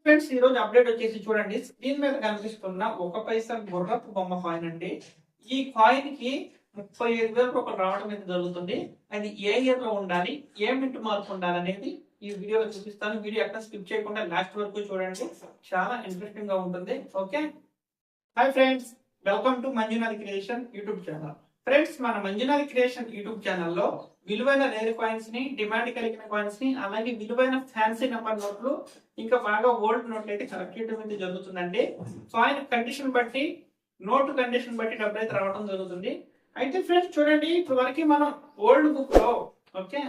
Friends ఈ రోజు update వచ్చేసి చూడండి, స్క్రీన్ మీద కనిపిస్తున్న 1 పైసా గుర్రపు బొమ్మ కాయిన్ అండి. ఈ కాయిన్ కి 35,000 రూపాయలు రావడం అయితే జరుగుతుంది. అది ఏ ఇయర్ లో ఉండాలి, ఏ మింట్ మార్క్ ఉండాలి అనేది ఈ వీడియోలో చూపిస్తాను. వీడియో ఎక్కడ స్కిప్ చేయకుండా లాస్ట్ వరకు చూడండి, చాలా ఇంట్రెస్టింగ్ గా ఉంటుంది. Okay, hi friends, welcome to Manjunath creation YouTube channel. Friends, మన మంజునాథ్ క్రియేషన్ యూట్యూబ్ ఛానల్లో విలువైన రేర్ కాయిన్స్ ని, డిమాండ్ కలిగిన కాయిన్స్ ని, అలాగే విలువైన ఫ్యాన్సీ నెంబర్ నోట్లు, ఇంకా బాగా ఓల్డ్ నోట్లు అయితే కలెక్ట్ చేయడం అయితే జరుగుతుందండి. కాయిన్ కండిషన్ బట్టి, నోటు కండిషన్ బట్టి డబ్బులు అయితే రావడం జరుగుతుంది. అయితే ఫ్రెండ్స్ చూడండి, ఇప్పుడు వరకు మనం ఓల్డ్ బుక్ లో, ఓకే,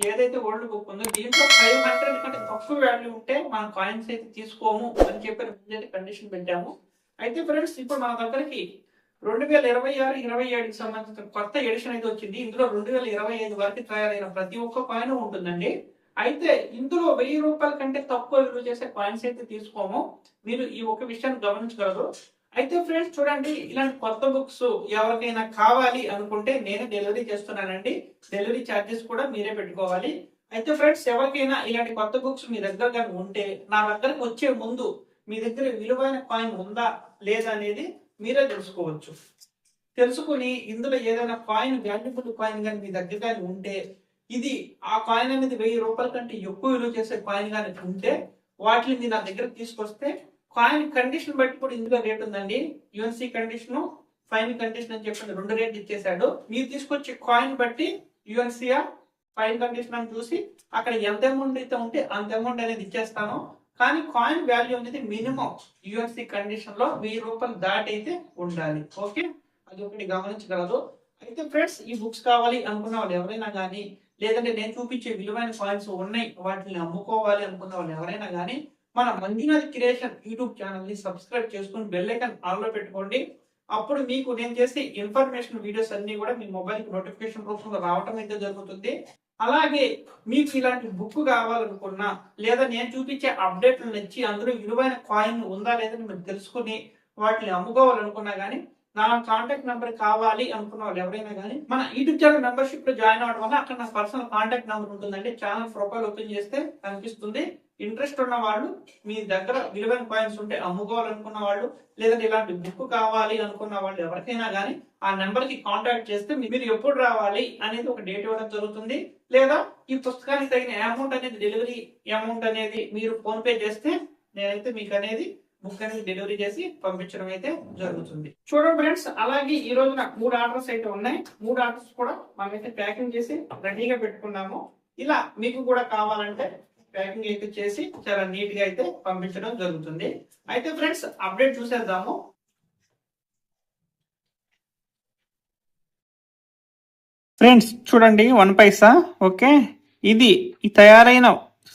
ఏదైతే ఓల్డ్ బుక్ ఉందో దీంట్లో 500 కంటే తక్కువ వాల్యూ ఉంటే మనం కాయిన్స్ అయితే తీసుకోము అని చెప్పి కండిషన్ పెట్టాము. అయితే ఫ్రెండ్స్, ఇప్పుడు మన దగ్గరికి 2026-27కి సంబంధించిన కొత్త ఎడిషన్ అయితే వచ్చింది. ఇందులో 2025 వరకు తయారైన ప్రతి ఒక్క కాయిన్ ఉంటుందండి. అయితే ఇందులో 1000 రూపాయల కంటే తక్కువ విలువ చేసే కాయిన్స్ అయితే తీసుకోము. మీరు ఈ ఒక విషయాన్ని గమనించగలరు. అయితే ఫ్రెండ్స్ చూడండి, ఇలాంటి కొత్త బుక్స్ ఎవరికైనా కావాలి అనుకుంటే నేను డెలివరీ చేస్తున్నానండి. డెలివరీ ఛార్జెస్ కూడా మీరే పెట్టుకోవాలి. అయితే ఫ్రెండ్స్, ఎవరికైనా ఇలాంటి కొత్త బుక్స్ మీ దగ్గర కానీ ఉంటే నా దగ్గరకు వచ్చే ముందు మీ దగ్గర విలువైన కాయిన్ ఉందా లేదా అనేది మీరే తెలుసుకోవచ్చు. తెలుసుకుని ఇందులో ఏదైనా కాయిన్, వాల్యుబుల్ కాయిన్ కానీ మీ దగ్గర కానీ ఉంటే, ఇది ఆ కాయిన్ అనేది 1000 రూపాయల కంటే ఎక్కువ విలువ చేసే కాయిన్ కానీ ఉంటే వాటిని మీరు నా దగ్గర తీసుకొస్తే, కాయిన్ కండిషన్ బట్టి కూడా ఇందులో రేట్ ఉందండి. యుఎన్సి కండిషన్, ఫైన్ కండిషన్ అని చెప్పి 2 రేట్లు ఇచ్చేసాడు. మీరు తీసుకొచ్చే కాయిన్ బట్టి యుఎన్సియా, ఫైన్ కండిషన్ అని చూసి అక్కడ ఎంత అమౌంట్ అయితే ఉంటే అంత అమౌంట్ అనేది ఇచ్చేస్తాను. కానీ కాయిన్ వాల్యూ అనేది మినిమం యుఎన్సి కండిషన్ లో 1000 రూపాయలు దాటి అయితే ఉండాలి. ఓకే, అది ఒకటి గమనించగలరు. అయితే ఫ్రెండ్స్, ఈ బుక్స్ కావాలి అనుకున్న వాళ్ళు ఎవరైనా కానీ, లేదంటే నేను చూపించే విలువైన కాయిన్స్ ఉన్నాయి వాటిని అమ్ముకోవాలి అనుకున్న వాళ్ళు ఎవరైనా కానీ, మన మంజునాథ్ క్రియేషన్ యూట్యూబ్ ఛానల్ ని సబ్స్క్రైబ్ చేసుకుని బెల్ ఐకాన్ ఆన్ లో పెట్టుకోండి. అప్పుడు మీకు నేను చేసే ఇన్ఫర్మేషన్ వీడియోస్ అన్ని కూడా మీ మొబైల్ కి నోటిఫికేషన్ రూపంలో రావడం అయితే జరుగుతుంది. అలాగే మీకు ఇలాంటి బుక్ కావాలనుకున్నా, లేదా నేను చూపించే అప్డేట్లు నచ్చి అందులో విలువైన కాయిన్ ఉందా లేదని మీరు తెలుసుకుని వాటిని అమ్ముకోవాలనుకున్నా కానీ, నా కాంటాక్ట్ నెంబర్ కావాలి అనుకున్న వాళ్ళు ఎవరైనా కానీ మన యూట్యూబ్ ఛానల్ మెంబర్షిప్ లో జాయిన్ అవడం వల్ల అక్కడ నా పర్సనల్ కాంటాక్ట్ నెంబర్ ఉంటుందండి. ఛానల్ ప్రొఫైల్ ఓపెన్ చేస్తే కనిపిస్తుంది. ఇంట్రెస్ట్ ఉన్న వాళ్ళు, మీ దగ్గర విలువైన కాయిన్స్ ఉంటే అమ్ముకోవాలనుకున్న వాళ్ళు, లేదంటే ఇలాంటి బుక్ కావాలి అనుకున్న వాళ్ళు ఎవరికైనా కానీ ఆ నెంబర్ కి కాంటాక్ట్ చేస్తే మీరు ఎప్పుడు రావాలి అనేది ఒక డేట్ ఇవ్వడం జరుగుతుంది. లేదా ఈ పుస్తకానికి తగిన అమౌంట్ అనేది, డెలివరీ అమౌంట్ అనేది మీరు ఫోన్ పే చేస్తే నేనైతే మీకు అనేది బుక్ అనేది డెలివరీ చేసి పంపించడం అయితే జరుగుతుంది. చూడండి ఫ్రెండ్స్, అలాగే ఈ రోజు నాకు 3 ఆర్డర్స్ అయితే ఉన్నాయి. 3 ఆర్డర్స్ కూడా మనమైతే ప్యాకింగ్ చేసి రెడీగా పెట్టుకున్నాము. ఇలా మీకు కూడా కావాలంటే ప్యాకింగ్ అయితే చేసి చాలా నీట్ గా అయితే పంపించడం జరుగుతుంది. అయితే ఫ్రెండ్స్, అప్డేట్ చూసేద్దాము. ఫ్రెండ్స్ చూడండి, 1 పైసా, ఓకే, ఇది ఈ తయారైన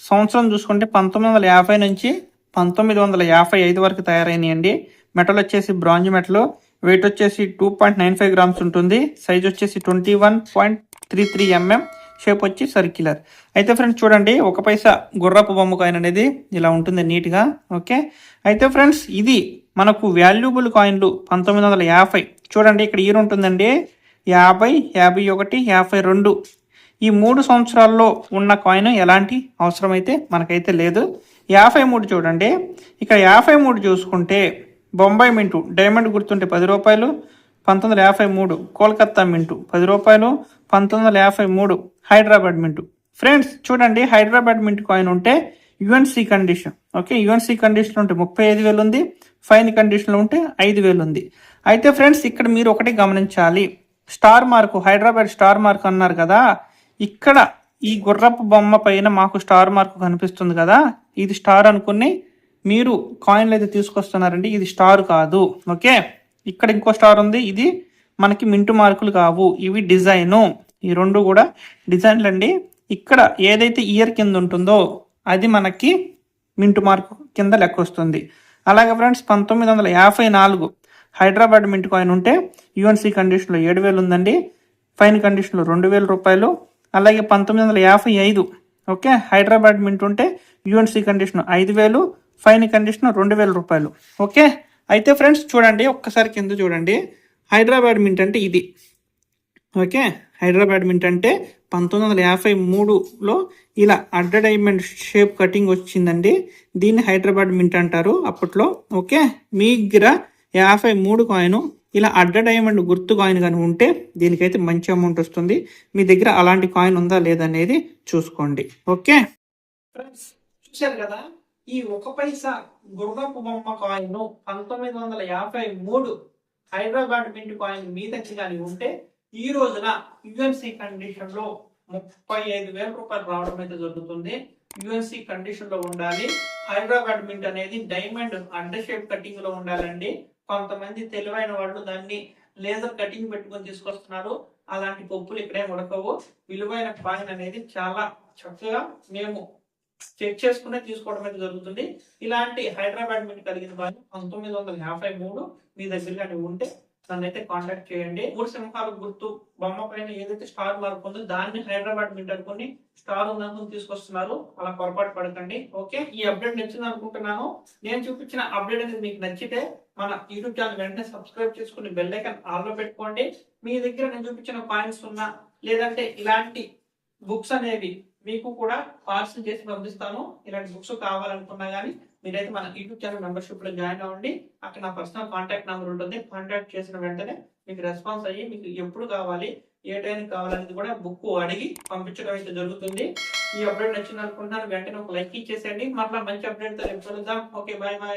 సంవత్సరం చూసుకుంటే 1950 నుంచి 1955 వరకు తయారైనాయండి. మెటల్ వచ్చేసి బ్రాంజ్ మెటల్. వెయిట్ వచ్చేసి 2.95 గ్రామ్స్ ఉంటుంది. సైజ్ వచ్చేసి 21.33 mm. షేప్ వచ్చి సర్క్యులర్. అయితే ఫ్రెండ్స్ చూడండి, 1 పైసా గుర్రపు బొమ్మ కాయిన్ అనేది ఇలా ఉంటుంది నీట్గా. ఓకే, అయితే ఫ్రెండ్స్ ఇది మనకు వాల్యుబుల్ కాయిన్లు 1950. చూడండి, ఇక్కడ ఇయర్ ఉంటుందండి 50, 51, 52. ఈ 3 సంవత్సరాల్లో ఉన్న కాయిన్ ఎలాంటి అవసరం అయితే మనకైతే లేదు. 53 చూడండి, ఇక్కడ 53 చూసుకుంటే బొంబాయి మింటు డైమండ్ గుర్తుంటే 10 రూపాయలు. 1953 కోల్కత్తా మింటు 10 రూపాయలు. 1953 హైదరాబాద్ మింటు. ఫ్రెండ్స్ చూడండి, హైదరాబాద్ మింటు కాయిన్ ఉంటే UNC condition, okay, UNC condition ఉంటే 35,000 ఉంది. ఫైన్ కండిషన్లో ఉంటే 5,000 ఉంది. అయితే ఫ్రెండ్స్, ఇక్కడ మీరు ఒకటి గమనించాలి. Star mark, Hyderabad star mark అన్నారు కదా, ఇక్కడ ఈ గుర్రపు బొమ్మ పైన మాకు స్టార్ మార్క్ కనిపిస్తుంది కదా, ఇది స్టార్ అనుకుని మీరు కాయిన్లు అయితే తీసుకొస్తున్నారండి. ఇది స్టార్ కాదు. ఓకే, ఇక్కడ ఇంకో స్టార్ ఉంది, ఇది మనకి మింటు మార్కులు కావు, ఇవి డిజైను. ఈ 2 కూడా డిజైన్లు అండి. ఇక్కడ ఏదైతే ఇయర్ కింద ఉంటుందో అది మనకి మింటు మార్కు కింద లెక్క వస్తుంది. అలాగే ఫ్రెండ్స్, 1954 హైదరాబాద్ మింటు కాయిన్ ఉంటే యుఎన్సి కండిషన్లో 7,000 ఉందండి. ఫైన్ కండిషన్లో 2,000 రూపాయలు. అలాగే 1955, ఓకే, హైదరాబాద్ మింట్ ఉంటే యుఎన్సి కండిషన్ 5,000, ఫైన్ కండిషన్ 2,000 రూపాయలు. ఓకే, అయితే ఫ్రెండ్స్ చూడండి, ఒక్కసారి కింద చూడండి. హైదరాబాద్ మింట్ అంటే ఇది, ఓకే, హైదరాబాద్ మింట్ అంటే 1953లో ఇలా అడ్డ డైమండ్ షేప్ కటింగ్ వచ్చిందండి. దీన్ని హైదరాబాద్ మింట్ అంటారు అప్పట్లో. ఓకే, మీ దగ్గర 53 కాయిన్ ఇలా అడ్డ డైమండ్ గుర్తు కాయిన్ కానీ ఉంటే దీనికైతే మంచి అమౌంట్ వస్తుంది. మీ దగ్గర అలాంటి కాయిన్ ఉందా లేదనేది చూసుకోండి. ఓకే ఫ్రెండ్స్, చూశారు కదా, ఈ 1 పైసా గుర్రపు బొమ్మ కాయిన్ 1953 హైదరాబాద్ మింట్ కాయిన్ మీ దగ్గర కానీ ఉంటే ఈ రోజున యుఎన్సి కండిషన్ లో 35,000 రూపాయలు రావడం అయితే జరుగుతుంది. యుఎన్సి కండిషన్ లో ఉండాలి. హైదరాబాద్ మింట్ అనేది డైమండ్ అడ్డ షేప్ కటింగ్ లో ఉండాలండి. కొంతమంది తెలివైన వాళ్ళు దాన్ని లేజర్ కటింగ్ పెట్టుకొని తీసుకొస్తున్నారు. అలాంటి పప్పులు ఇక్కడే ఉడకవు. విలువైన కాయిన్ అనేది చాలా చక్కగా మేము చెక్ చేసుకునే తీసుకోవడం అయితే జరుగుతుంది. ఇలాంటి హైదరాబాద్ మింట్ కలిగిన కాయిన్ 1953 మీ దగ్గర ఉంటే నన్ను అయితే కాంటాక్ట్ చేయండి. 3 సింహాల గుర్తు బొమ్మ పైన ఏదైతే స్టార్ మార్క్ ఉందో దాన్ని హైదరాబాద్ మింట్ అనుకుని స్టార్ ఉందనుకుని తీసుకొస్తున్నారు. అలా పొరపాటు పడకండి. ఓకే, ఈ అప్డేట్ నచ్చింది అనుకుంటున్నాను. నేను చూపించిన అప్డేట్ అనేది మీకు నచ్చితే మన యూట్యూబ్ ఛానల్ వెంటనే సబ్స్క్రైబ్ చేసుకుని బెల్ ఐకాన్ ఆల్ లో పెట్టుకోండి. మీ దగ్గర నేను చూపించిన కాయిన్స్ ఉన్నా లేదంటే ఇలాంటి బుక్స్ అనేవి మీకు కూడా పార్సల్ చేసి పంపిస్తాను. ఇలాంటి బుక్స్ కావాలనుకున్నా కానీ మీరైతే మన యూట్యూబ్ ఛానల్ మెంబర్షిప్ లో జాయిన్ అవ్వండి. అక్కడ నా పర్సనల్ కాంటాక్ట్ నెంబర్ ఉంటుంది. కాంటాక్ట్ చేసిన వెంటనే మీకు రెస్పాన్స్ అయ్యి మీకు ఎప్పుడు కావాలి, ఏ టైం కావాలనేది కూడా బుక్ అడిగి పంపించడం అయితే జరుగుతుంది. ఈ అప్డేట్ నచ్చింది అనుకుంటున్నాను. వెంటనే ఒక లైక్ ఇచ్చేసేయండి. మరలా మంచి అప్డేట్ తో రేపు కలుద్దాం. Okay, bye bye.